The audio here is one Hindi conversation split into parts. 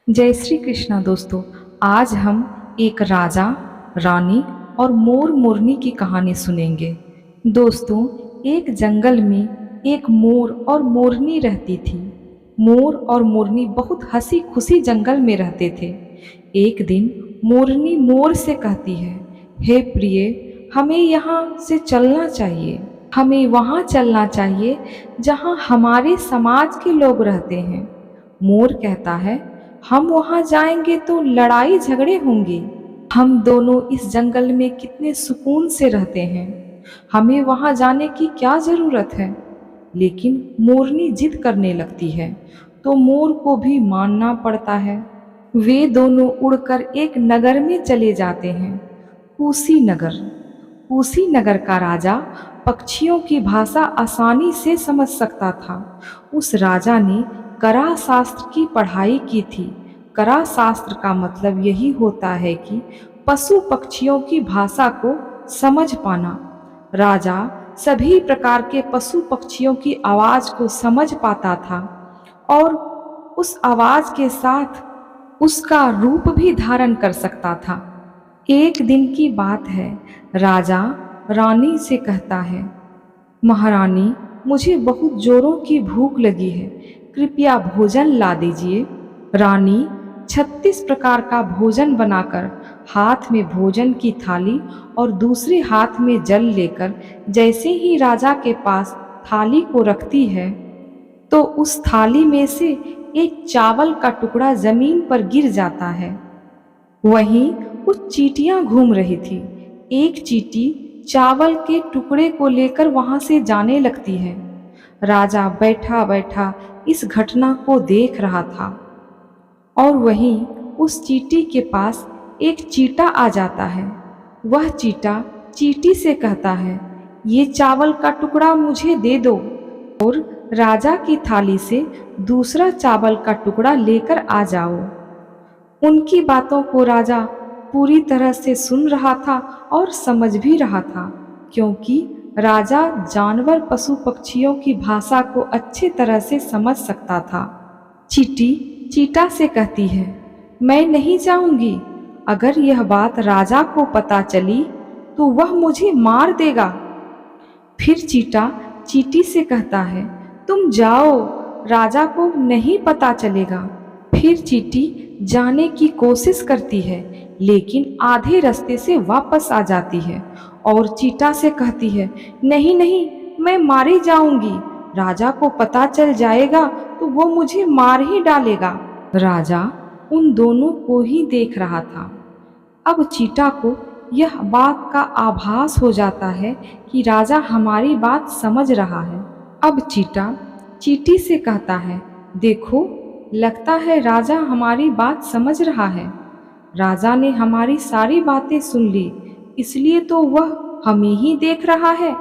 जय श्री कृष्णा दोस्तों। आज हम एक राजा, रानी और मोर मोरनी की कहानी सुनेंगे। दोस्तों, एक जंगल में एक मोर और मोरनी रहती थी। मोर और मोरनी बहुत हंसी खुशी जंगल में रहते थे। एक दिन मोरनी मोर से कहती है, हे प्रिय, हमें यहाँ से चलना चाहिए। हमें वहाँ चलना चाहिए जहाँ हमारे समाज के लोग रहते हैं। मोर कहता है, हम वहाँ जाएंगे तो लड़ाई झगड़े होंगे। हम दोनों इस जंगल में कितने सुकून से रहते हैं, हमें वहाँ जाने की क्या ज़रूरत है। लेकिन मोरनी जिद करने लगती है, तो मोर को भी मानना पड़ता है। वे दोनों उड़कर एक नगर में चले जाते हैं, कुशीनगर। कुशीनगर का राजा पक्षियों की भाषा आसानी से समझ सकता था। उस राजा ने करा शास्त्र की पढ़ाई की थी। करा शास्त्र का मतलब यही होता है कि पशु पक्षियों की भाषा को समझ पाना। राजा सभी प्रकार के पशु पक्षियों की आवाज़ को समझ पाता था और उस आवाज़ के साथ उसका रूप भी धारण कर सकता था। एक दिन की बात है, राजा रानी से कहता है, महारानी, मुझे बहुत जोरों की भूख लगी है, कृपया भोजन ला दीजिए। रानी 36 प्रकार का भोजन बनाकर हाथ में भोजन की थाली और दूसरे हाथ में जल लेकर जैसे ही राजा के पास थाली को रखती है, तो उस थाली में से एक चावल का टुकड़ा जमीन पर गिर जाता है। वहीं कुछ चींटियां घूम रही थी। एक चींटी चावल के टुकड़े को लेकर वहां से जाने लगती है। राजा बैठा बैठा इस घटना को देख रहा था और वहीं उस चींटी के पास एक चींटा आ जाता है। वह चींटा चींटी से कहता है, ये चावल का टुकड़ा मुझे दे दो। और राजा की थाली से दूसरा चावल का टुकड़ा लेकर आ जाओ। उनकी बातों को राजा पूरी तरह से सुन रहा था और समझ भी रहा था, क्योंकि राजा जानवर पशु पक्षियों की भाषा को अच्छे तरह से समझ सकता था। चींटी चीता से कहती है, मैं नहीं जाऊंगी। अगर यह बात राजा को पता चली तो वह मुझे मार देगा। फिर चीता चींटी से कहता है, तुम जाओ, राजा को नहीं पता चलेगा। फिर चींटी जाने की कोशिश करती है, लेकिन आधे रास्ते से वापस आ जाती है और चीता से कहती है, नहीं नहीं, मैं मारी जाऊंगी। राजा को पता चल जाएगा तो वो मुझे मार ही डालेगा। राजा उन दोनों को ही देख रहा था। अब चीता को यह बात का आभास हो जाता है कि राजा हमारी बात समझ रहा है। अब चीता चींटी से कहता है, देखो, लगता है राजा हमारी बात समझ रहा है। राजा ने हमारी सारी बातें सुन ली, इसलिए तो वह हमें ही देख रहा है।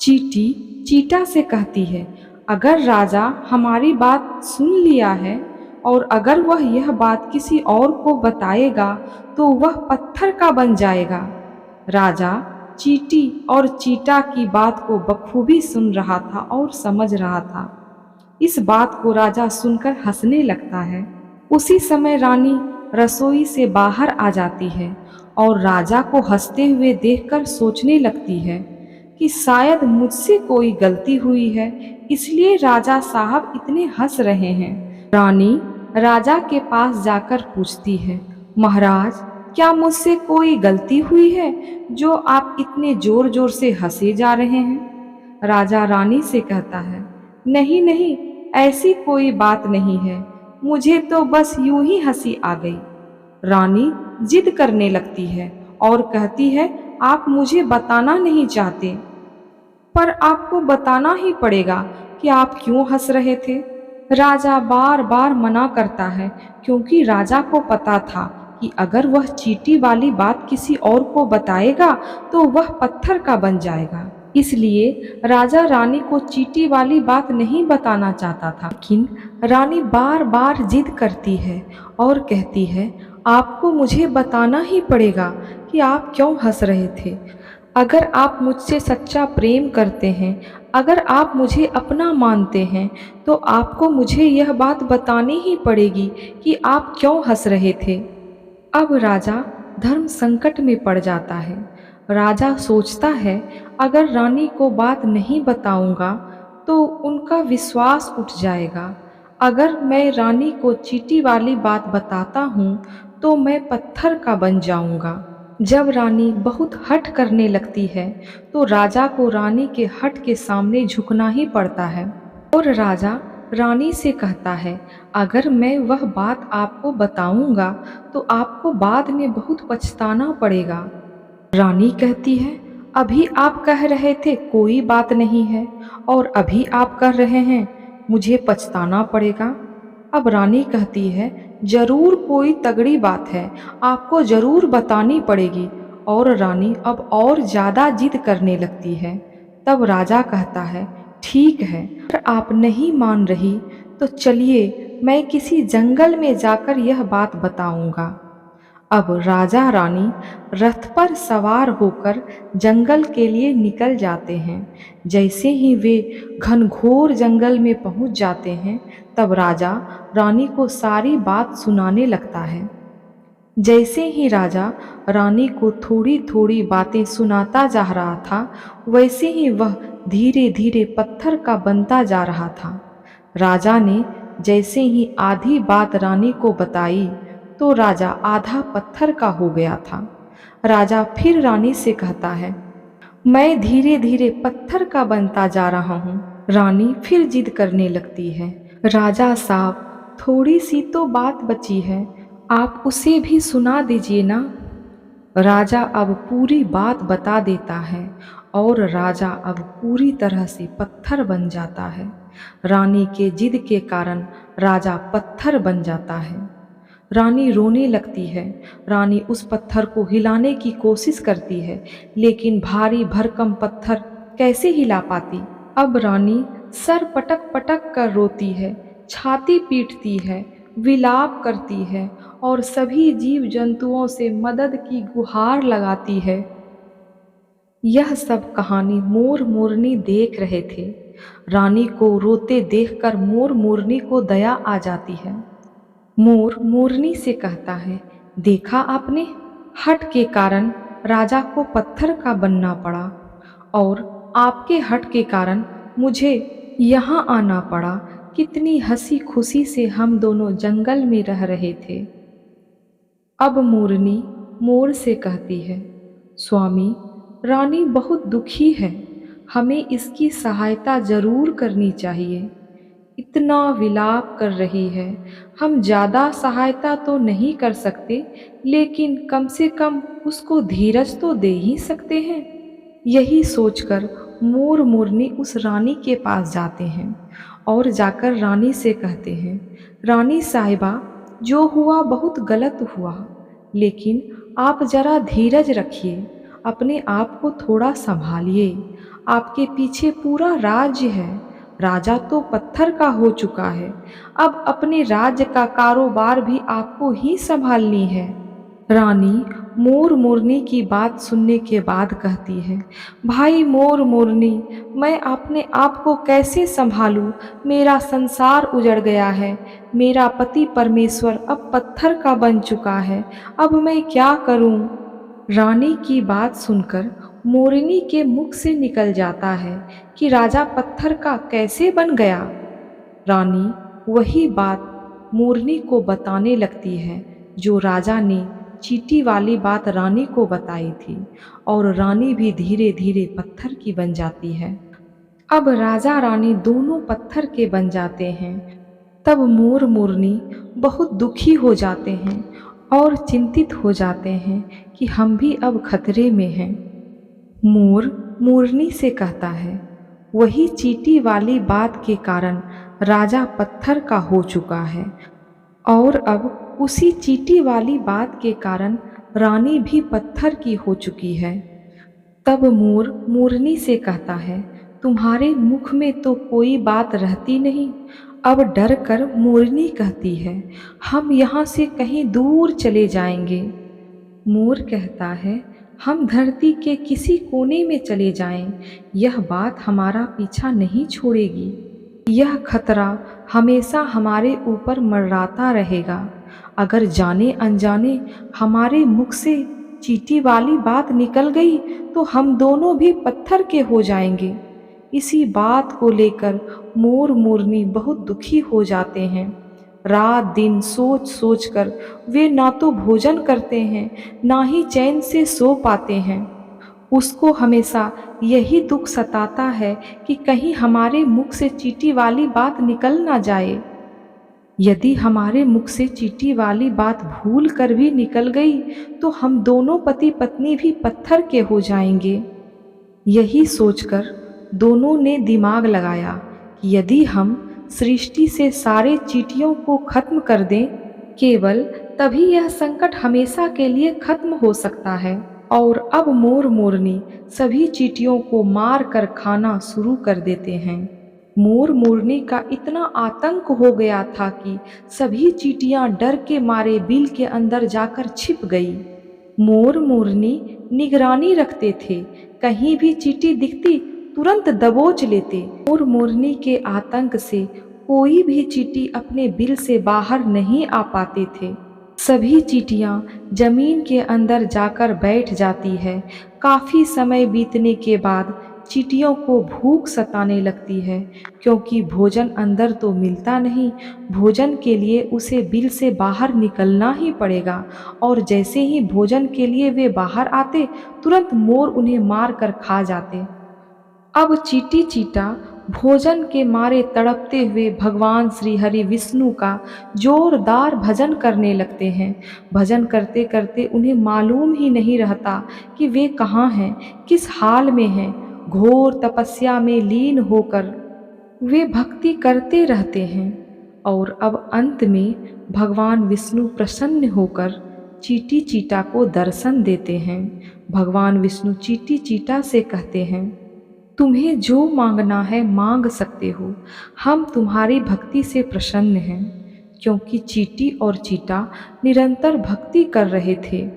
चींटी चीता से कहती है, अगर राजा हमारी बात सुन लिया है और अगर वह यह बात किसी और को बताएगा तो वह पत्थर का बन जाएगा। राजा चींटी और चीता की बात को बखूबी सुन रहा था और समझ रहा था। इस बात को राजा सुनकर हंसने लगता है। उसी समय रानी रसोई से बाहर आ जाती है और राजा को हंसते हुए देखकर सोचने लगती है कि शायद मुझसे कोई गलती हुई है, इसलिए राजा साहब इतने हंस रहे हैं। रानी राजा के पास जाकर पूछती है, महाराज, क्या मुझसे कोई गलती हुई है जो आप इतने जोर जोर से हंसे जा रहे हैं? राजा रानी से कहता है, नहीं नहीं, ऐसी कोई बात नहीं है, मुझे तो बस यूं ही हंसी आ गई। रानी जिद करने लगती है और कहती है, आप मुझे बताना नहीं चाहते, पर आपको बताना ही पड़ेगा कि आप क्यों हंस रहे थे। राजा बार बार मना करता है, क्योंकि राजा को पता था कि अगर वह चींटी वाली बात किसी और को बताएगा तो वह पत्थर का बन जाएगा। इसलिए राजा रानी को चींटी वाली बात नहीं बताना चाहता था। लेकिन रानी बार बार जिद करती है और कहती है, आपको मुझे बताना ही पड़ेगा कि आप क्यों हंस रहे थे। अगर आप मुझसे सच्चा प्रेम करते हैं, अगर आप मुझे अपना मानते हैं तो आपको मुझे यह बात बतानी ही पड़ेगी कि आप क्यों हंस रहे थे। अब राजा धर्म संकट में पड़ जाता है। राजा सोचता है, अगर रानी को बात नहीं बताऊंगा तो उनका विश्वास उठ जाएगा। अगर मैं रानी को चींटी वाली बात बताता हूँ तो मैं पत्थर का बन जाऊंगा। जब रानी बहुत हठ करने लगती है तो राजा को रानी के हठ के सामने झुकना ही पड़ता है। और राजा रानी से कहता है, अगर मैं वह बात आपको बताऊंगा तो आपको बाद में बहुत पछताना पड़ेगा। रानी कहती है, अभी आप कह रहे थे कोई बात नहीं है और अभी आप कह रहे हैं मुझे पछताना पड़ेगा। अब रानी कहती है, जरूर कोई तगड़ी बात है, आपको जरूर बतानी पड़ेगी। और रानी अब और ज्यादा जिद करने लगती है। तब राजा कहता है, ठीक है, अगर आप नहीं मान रही तो चलिए मैं किसी जंगल में जाकर यह बात बताऊंगा। अब राजा रानी रथ पर सवार होकर जंगल के लिए निकल जाते हैं। जैसे ही वे घनघोर जंगल में पहुंच जाते हैं, तब राजा रानी को सारी बात सुनाने लगता है। जैसे ही राजा रानी को थोड़ी थोड़ी बातें सुनाता जा रहा था, वैसे ही वह धीरे धीरे पत्थर का बनता जा रहा था। राजा ने जैसे ही आधी बात रानी को बताई तो राजा आधा पत्थर का हो गया था। राजा फिर रानी से कहता है, मैं धीरे धीरे पत्थर का बनता जा रहा हूँ। रानी फिर जिद करने लगती है, राजा साहब, थोड़ी सी तो बात बची है, आप उसे भी सुना दीजिए ना। राजा अब पूरी बात बता देता है और राजा अब पूरी तरह से पत्थर बन जाता है। रानी के जिद के कारण राजा पत्थर बन जाता है। रानी रोने लगती है। रानी उस पत्थर को हिलाने की कोशिश करती है, लेकिन भारी भरकम पत्थर कैसे हिला पाती। अब रानी सर पटक पटक कर रोती है, छाती पीटती है, विलाप करती है और सभी जीव जंतुओं से मदद की गुहार लगाती है। यह सब कहानी मोर मोरनी देख रहे थे। रानी को रोते देखकर मोर मोरनी को दया आ जाती है। मोर मोरनी से कहता है, देखा आपने, हठ के कारण राजा को पत्थर का बनना पड़ा और आपके हठ के कारण मुझे यहाँ आना पड़ा। कितनी हंसी खुशी से हम दोनों जंगल में रह रहे थे। अब मोरनी मोर से कहती है, स्वामी, रानी बहुत दुखी है, हमें इसकी सहायता जरूर करनी चाहिए। इतना विलाप कर रही है, हम ज़्यादा सहायता तो नहीं कर सकते, लेकिन कम से कम उसको धीरज तो दे ही सकते हैं। यही सोचकर मोर मोरनी उस रानी के पास जाते हैं और जाकर रानी से कहते हैं, रानी साहिबा, जो हुआ बहुत गलत हुआ, लेकिन आप जरा धीरज रखिए, अपने आप को थोड़ा संभालिए। आपके पीछे पूरा राज्य है, राजा तो पत्थर का हो चुका है, अब अपने राज्य का कारोबार भी आपको ही संभालनी है। रानी मोर मोरनी की बात सुनने के बाद कहती है, भाई मोर मोरनी, मैं अपने आप को कैसे संभालूं, मेरा संसार उजड़ गया है, मेरा पति परमेश्वर अब पत्थर का बन चुका है, अब मैं क्या करूं। रानी की बात सुनकर मोरनी के मुख से निकल जाता है कि राजा पत्थर का कैसे बन गया। रानी वही बात मोरनी को बताने लगती है जो राजा ने चींटी वाली बात रानी को बताई थी, और रानी भी धीरे धीरे पत्थर की बन जाती है। अब राजा रानी दोनों पत्थर के बन जाते हैं। तब मोर मोरनी बहुत दुखी हो जाते हैं और चिंतित हो जाते हैं कि हम भी अब खतरे में हैं। मोर मोरनी से कहता है, वही चींटी वाली बात के कारण राजा पत्थर का हो चुका है और अब उसी चींटी वाली बात के कारण रानी भी पत्थर की हो चुकी है। तब मोर मोरनी से कहता है, तुम्हारे मुख में तो कोई बात रहती नहीं। अब डर कर मोरनी कहती है, हम यहाँ से कहीं दूर चले जाएंगे। मोर कहता है, हम धरती के किसी कोने में चले जाएं, यह बात हमारा पीछा नहीं छोड़ेगी। यह खतरा हमेशा हमारे ऊपर मंडराता रहेगा। अगर जाने अनजाने हमारे मुख से चींटी वाली बात निकल गई तो हम दोनों भी पत्थर के हो जाएंगे। इसी बात को लेकर मोर मोरनी बहुत दुखी हो जाते हैं। रात दिन सोच सोच कर वे ना तो भोजन करते हैं, ना ही चैन से सो पाते हैं। उसको हमेशा यही दुख सताता है कि कहीं हमारे मुख से चींटी वाली बात निकल ना जाए। यदि हमारे मुख से चींटी वाली बात भूल कर भी निकल गई तो हम दोनों पति पत्नी भी पत्थर के हो जाएंगे। यही सोचकर दोनों ने दिमाग लगाया कि यदि हम सृष्टि से सारे चींटियों को खत्म कर दें, केवल तभी यह संकट हमेशा के लिए खत्म हो सकता है। और अब मोर मोरनी सभी चींटियों को मार कर खाना शुरू कर देते हैं। मोर मोरनी का इतना आतंक हो गया था कि सभी चींटियां डर के मारे बिल के अंदर जाकर छिप गई। मोर मोरनी निगरानी रखते थे, कहीं भी चींटी दिखती तुरंत दबोच लेते। मोर मोरनी के आतंक से कोई भी चींटी अपने बिल से बाहर नहीं आ पाते थे। सभी चींटियां जमीन के अंदर जाकर बैठ जाती है। काफी समय बीतने के बाद चींटियों को भूख सताने लगती है, क्योंकि भोजन अंदर तो मिलता नहीं। भोजन के लिए उसे बिल से बाहर निकलना ही पड़ेगा, और जैसे ही भोजन के लिए वे बाहर आते तुरंत मोर उन्हें मार कर खा जाते। अब चींटी चीटा भोजन के मारे तड़पते हुए भगवान श्री हरि विष्णु का जोरदार भजन करने लगते हैं। भजन करते करते उन्हें मालूम ही नहीं रहता कि वे कहाँ हैं, किस हाल में हैं। घोर तपस्या में लीन होकर वे भक्ति करते रहते हैं। और अब अंत में भगवान विष्णु प्रसन्न होकर चींटी चीटा को दर्शन देते हैं। भगवान विष्णु चींटी चीटा से कहते हैं, तुम्हें जो मांगना है मांग सकते हो, हम तुम्हारी भक्ति से प्रसन्न हैं। क्योंकि चींटी और चीटा निरंतर भक्ति कर रहे थे।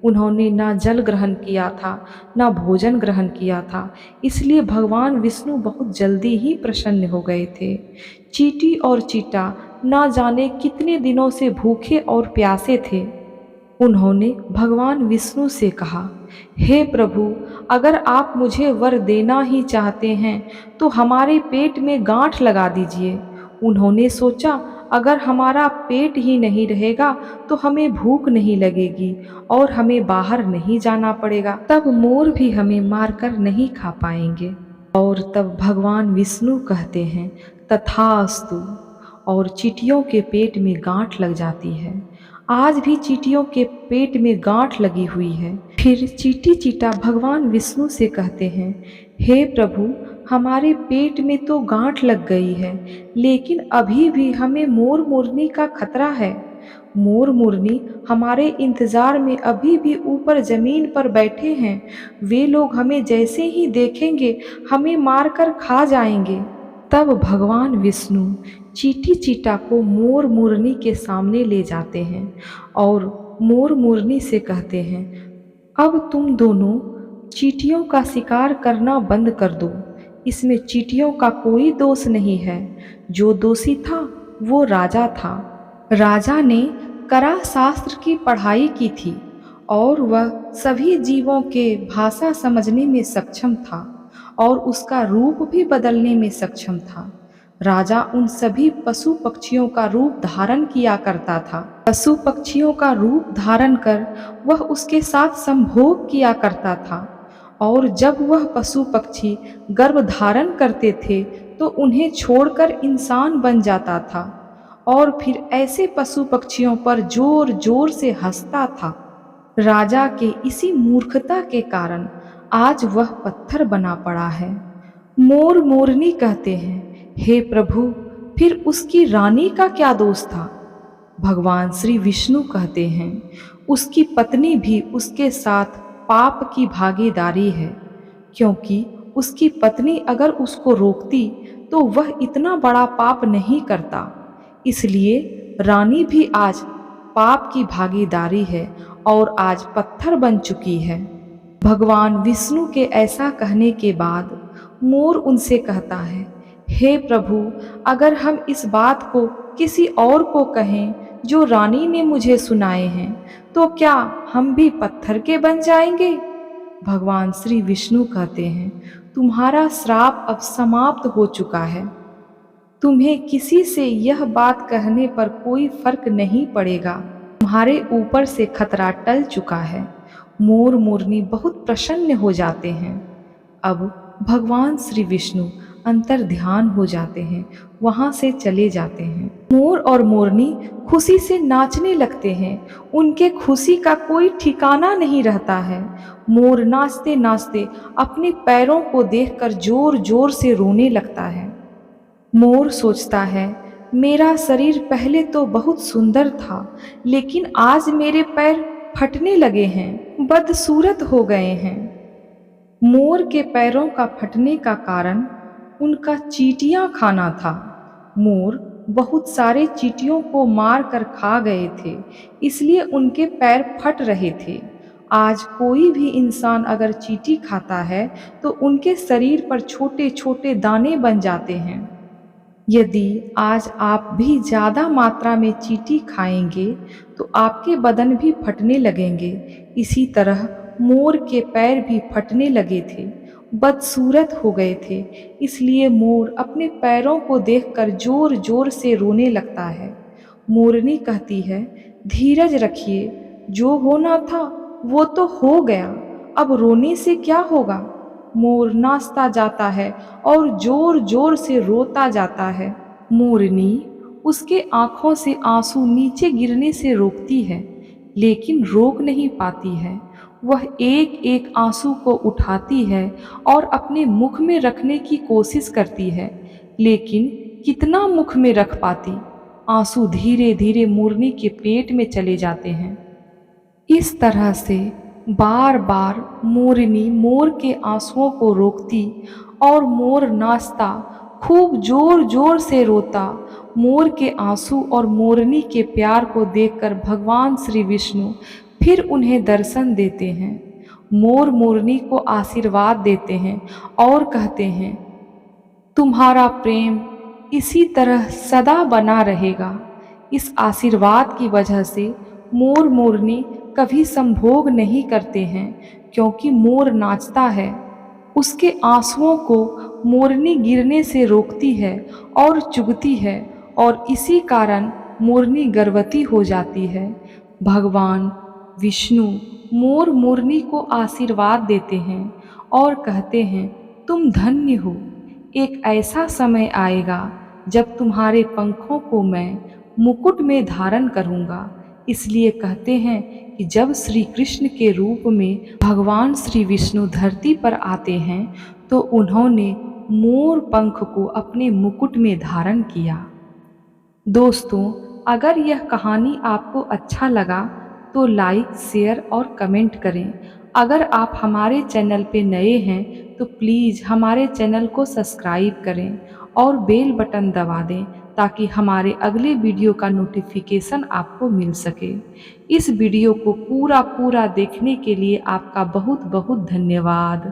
उन्होंने ना जल ग्रहण किया था, ना भोजन ग्रहण किया था, इसलिए भगवान विष्णु बहुत जल्दी ही प्रसन्न हो गए थे। चींटी और चीटा ना जाने कितने दिनों से भूखे और प्यासे थे। उन्होंने भगवान विष्णु से कहा, हे प्रभु, अगर आप मुझे वर देना ही चाहते हैं तो हमारे पेट में गांठ लगा दीजिए। उन्होंने सोचा, अगर हमारा पेट ही नहीं रहेगा तो हमें भूख नहीं लगेगी और हमें बाहर नहीं जाना पड़ेगा, तब मोर भी हमें मारकर नहीं खा पाएंगे। और तब भगवान विष्णु कहते हैं, तथास्तु, और चींटियों के पेट में गांठ लग जाती है। आज भी चींटियों के पेट में गांठ लगी हुई है। फिर चींटी चीटा भगवान विष्णु से कहते हैं, हे प्रभु, हमारे पेट में तो गांठ लग गई है, लेकिन अभी भी हमें मोर मोरनी का खतरा है। मोर मोरनी हमारे इंतजार में अभी भी ऊपर जमीन पर बैठे हैं। वे लोग हमें जैसे ही देखेंगे हमें मारकर खा जाएंगे। तब भगवान विष्णु चींटी चीटा को मोर मोरनी के सामने ले जाते हैं और मोर मोरनी से कहते हैं, अब तुम दोनों चींटियों का शिकार करना बंद कर दो। इसमें चींटियों का कोई दोष नहीं है। जो दोषी था वो राजा था। राजा ने करा शास्त्र की पढ़ाई की थी और वह सभी जीवों के भाषा समझने में सक्षम था और उसका रूप भी बदलने में सक्षम था। राजा उन सभी पशु पक्षियों का रूप धारण किया करता था। पशु पक्षियों का रूप धारण कर वह उसके साथ संभोग किया करता था, और जब वह पशु पक्षी गर्भ धारण करते थे तो उन्हें छोड़कर इंसान बन जाता था और फिर ऐसे पशु पक्षियों पर जोर जोर से हंसता था। राजा के इसी मूर्खता के कारण आज वह पत्थर बना पड़ा है। मोर मोरनी कहते हैं, हे प्रभु, फिर उसकी रानी का क्या दोष था? भगवान श्री विष्णु कहते हैं, उसकी पत्नी भी उसके साथ पाप की भागीदारी है, क्योंकि उसकी पत्नी अगर उसको रोकती तो वह इतना बड़ा पाप नहीं करता। इसलिए रानी भी आज पाप की भागीदारी है और आज पत्थर बन चुकी है। भगवान विष्णु के ऐसा कहने के बाद मोर उनसे कहता है, हे प्रभु, अगर हम इस बात को किसी और को कहें जो रानी ने मुझे सुनाए हैं, तो क्या हम भी पत्थर के बन जाएंगे? भगवान श्री विष्णु कहते हैं, तुम्हारा श्राप अब समाप्त हो चुका है। तुम्हें किसी से यह बात कहने पर कोई फर्क नहीं पड़ेगा। तुम्हारे ऊपर से खतरा टल चुका है। मोर मोरनी बहुत प्रसन्न हो जाते हैं। अब भगवान श्री विष्णु अंतर ध्यान हो जाते हैं, वहां से चले जाते हैं। मोर और मोरनी खुशी से नाचने लगते हैं। उनके खुशी का कोई ठिकाना नहीं रहता है। मोर नाचते नाचते अपने पैरों को देखकर जोर जोर से रोने लगता है। मोर सोचता है, मेरा शरीर पहले तो बहुत सुंदर था, लेकिन आज मेरे पैर फटने लगे हैं, बदसूरत हो गए हैं। मोर के पैरों का फटने का कारण उनका चींटियां खाना था। मोर बहुत सारे चींटियों को मार कर खा गए थे, इसलिए उनके पैर फट रहे थे। आज कोई भी इंसान अगर चींटी खाता है तो उनके शरीर पर छोटे छोटे दाने बन जाते हैं। यदि आज आप भी ज़्यादा मात्रा में चींटी खाएंगे तो आपके बदन भी फटने लगेंगे। इसी तरह मोर के पैर भी फटने लगे थे, बदसूरत हो गए थे। इसलिए मोर अपने पैरों को देखकर जोर जोर से रोने लगता है। मोरनी कहती है, धीरज रखिए, जो होना था वो तो हो गया, अब रोने से क्या होगा। मोर नाचता जाता है और जोर जोर से रोता जाता है। मोरनी उसके आंखों से आंसू नीचे गिरने से रोकती है, लेकिन रोक नहीं पाती है। वह एक एक आंसू को उठाती है और अपने मुख में रखने की कोशिश करती है, लेकिन कितना मुख में रख पाती। आंसू धीरे धीरे मोरनी के पेट में चले जाते हैं। इस तरह से बार बार मोरनी मोर के आंसुओं को रोकती और मोर नाचता, खूब जोर जोर से रोता। मोर के आंसू और मोरनी के प्यार को देखकर भगवान श्री विष्णु फिर उन्हें दर्शन देते हैं। मोर मोरनी को आशीर्वाद देते हैं और कहते हैं, तुम्हारा प्रेम इसी तरह सदा बना रहेगा। इस आशीर्वाद की वजह से मोर मोरनी कभी संभोग नहीं करते हैं, क्योंकि मोर नाचता है। उसके आंसुओं को मोरनी गिरने से रोकती है और चुगती है, और इसी कारण मोरनी गर्भवती हो जाती है। भगवान विष्णु मोर मोरनी को आशीर्वाद देते हैं और कहते हैं, तुम धन्य हो। एक ऐसा समय आएगा जब तुम्हारे पंखों को मैं मुकुट में धारण करूंगा। इसलिए कहते हैं कि जब श्री कृष्ण के रूप में भगवान श्री विष्णु धरती पर आते हैं तो उन्होंने मोर पंख को अपने मुकुट में धारण किया। दोस्तों, अगर यह कहानी आपको अच्छा लगा तो लाइक, शेयर और कमेंट करें। अगर आप हमारे चैनल पे नए हैं तो प्लीज़ हमारे चैनल को सब्सक्राइब करें और बेल बटन दबा दें, ताकि हमारे अगले वीडियो का नोटिफिकेशन आपको मिल सके। इस वीडियो को पूरा देखने के लिए आपका बहुत बहुत धन्यवाद।